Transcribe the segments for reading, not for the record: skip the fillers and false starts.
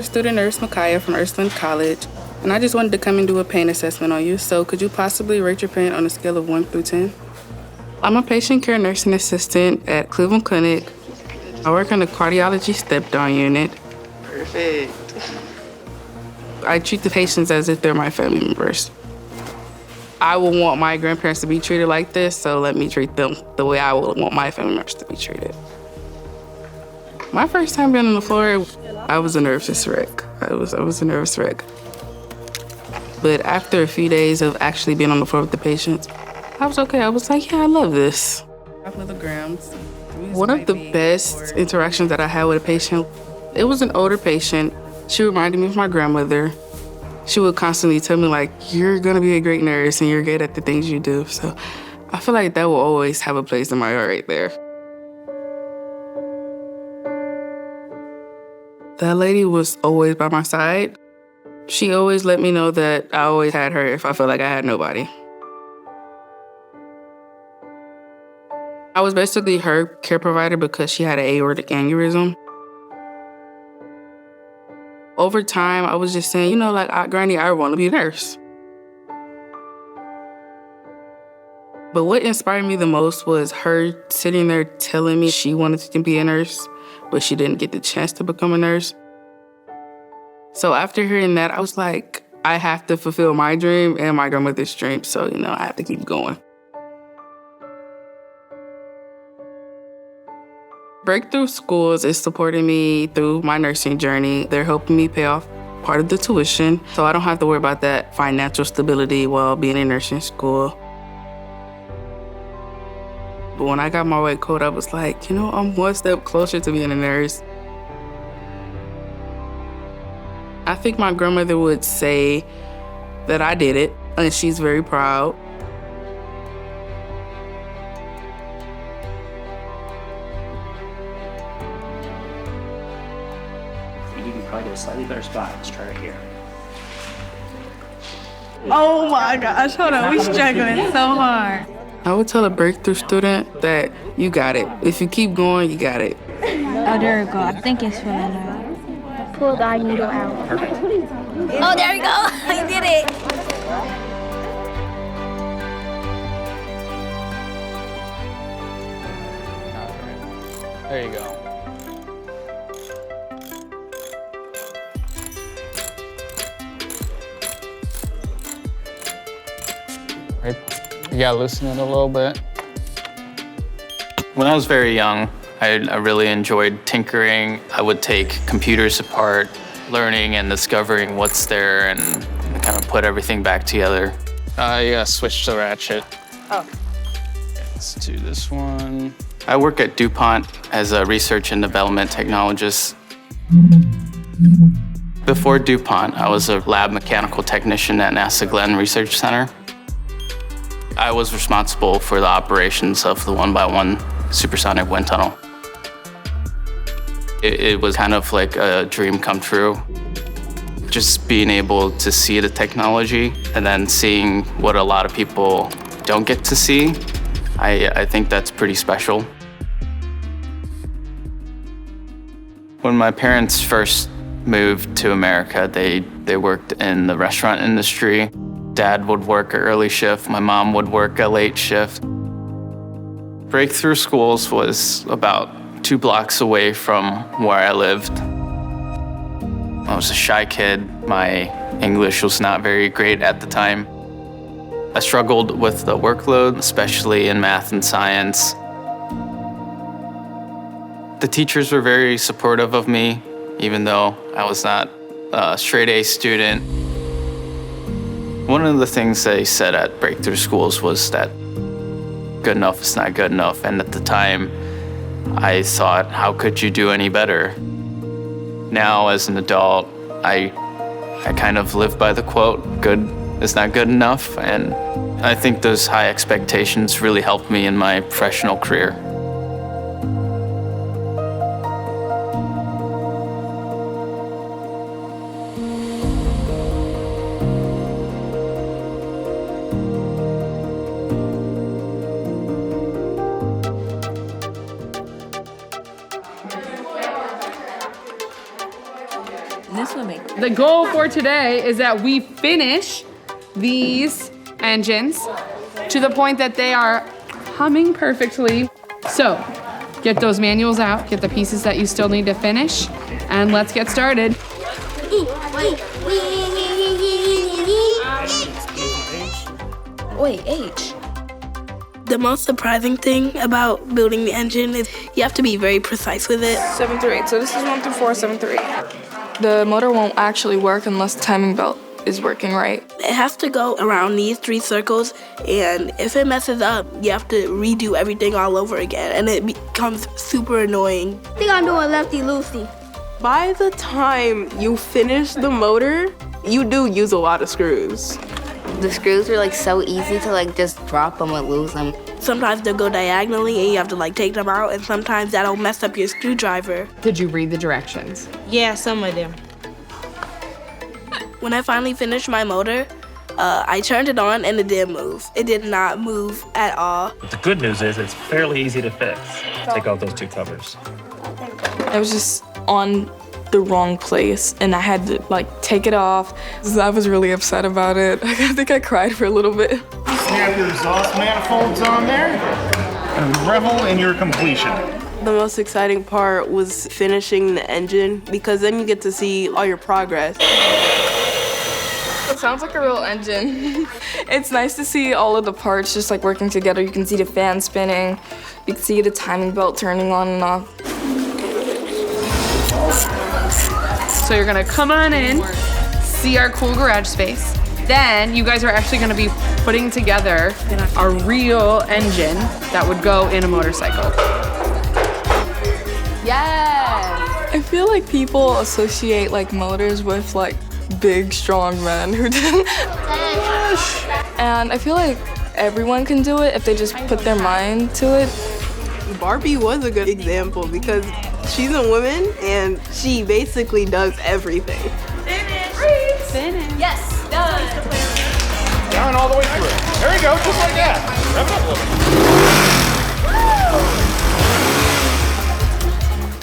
student nurse Micaiah from Ursuline College, and I just wanted to come and do a pain assessment on you. So could you possibly rate your pain on a scale of 1 through 10? I'm a patient care nursing assistant at Cleveland Clinic. I work in the cardiology step-down unit. Perfect. I treat the patients as if they're my family members. I would want my grandparents to be treated like this, so let me treat them the way I would want my family members to be treated. My first time being on the floor, I was a nervous wreck. I was a nervous wreck. But after a few days of actually being on the floor with the patients, I was okay. I was like, yeah, I love this. 5 milligrams. One of the best interactions that I had with a patient, it was an older patient. She reminded me of my grandmother. She would constantly tell me, like, you're gonna be a great nurse and you're good at the things you do. So I feel like that will always have a place in my heart right there. That lady was always by my side. She always let me know that I always had her if I felt like I had nobody. I was basically her care provider because she had an aortic aneurysm. Over time, I was just saying, Granny, I want to be a nurse. But what inspired me the most was her sitting there telling me she wanted to be a nurse, but she didn't get the chance to become a nurse. So after hearing that, I was like, I have to fulfill my dream and my grandmother's dream. So, I have to keep going. Breakthrough Schools is supporting me through my nursing journey. They're helping me pay off part of the tuition, so I don't have to worry about that financial stability while being in nursing school. But when I got my white coat, I was like, I'm one step closer to being a nurse. I think my grandmother would say that I did it, and she's very proud. You can probably get a slightly better spot. Let's try right here. Oh my gosh, hold on, we're struggling so hard. I would tell a breakthrough student that you got it. If you keep going, you got it. Oh, there we go. I think it's filling out. Pull the eye needle out. Perfect. Oh, there we go. I did it. There you go. Right. You gotta loosen it a little bit. When I was very young, I really enjoyed tinkering. I would take computers apart, learning and discovering what's there and kind of put everything back together. You gotta switch the ratchet. Oh. Let's do this one. I work at DuPont as a research and development technologist. Before DuPont, I was a lab mechanical technician at NASA Glenn Research Center. I was responsible for the operations of the 1x1 supersonic wind tunnel. It was kind of like a dream come true. Just being able to see the technology and then seeing what a lot of people don't get to see, I think that's pretty special. When my parents first moved to America, they worked in the restaurant industry. Dad would work an early shift, my mom would work a late shift. Breakthrough Schools was about 2 blocks away from where I lived. I was a shy kid. My English was not very great at the time. I struggled with the workload, especially in math and science. The teachers were very supportive of me, even though I was not a straight A student. One of the things they said at Breakthrough Schools was that good enough is not good enough. And at the time, I thought, how could you do any better? Now, as an adult, I kind of live by the quote, good is not good enough. And I think those high expectations really helped me in my professional career. This would the goal for today is that we finish these engines to the point that they are humming perfectly. So, get those manuals out, get the pieces that you still need to finish, and let's get started. Wait, H. The most surprising thing about building the engine is you have to be very precise with it. 7 through 8. So this is 1 through 4, 7 through 8. The motor won't actually work unless the timing belt is working right. It has to go around these 3 circles, and if it messes up, you have to redo everything all over again, and it becomes super annoying. I think I'm doing lefty-loosey. By the time you finish the motor, you do use a lot of screws. The screws are like so easy to like just drop them or lose them. Sometimes they'll go diagonally, and you have to like take them out, and sometimes that'll mess up your screwdriver. Did you read the directions? Yeah, some of them. When I finally finished my motor, I turned it on and it didn't move. It did not move at all. But the good news is it's fairly easy to fix. Take out those 2 covers. I was just on the wrong place and I had to like take it off. I was really upset about it. I think I cried for a little bit. Snap your exhaust manifolds on there and revel in your completion. The most exciting part was finishing the engine because then you get to see all your progress. It sounds like a real engine. It's nice to see all of the parts just like working together. You can see the fan spinning. You can see the timing belt turning on and off. So you're gonna come on in, see our cool garage space. Then you guys are actually gonna be putting together a real engine that would go in a motorcycle. Yes! I feel like people associate like motors with like big, strong men who didn't. And I feel like everyone can do it if they just put their mind to it. Barbie was a good example because she's a woman and she basically does everything. Finish. Yes, done. Down all the way through. There you go, just like that. Rev it up a little.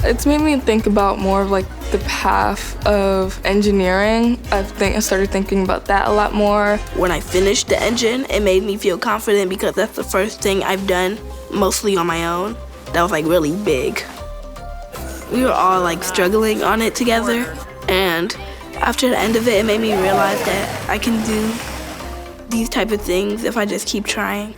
It's made me think about more of like the path of engineering. I started thinking about that a lot more. When I finished the engine, it made me feel confident because that's the first thing I've done mostly on my own. That was like really big. We were all like struggling on it together, and after the end of it, it made me realize that I can do these type of things if I just keep trying.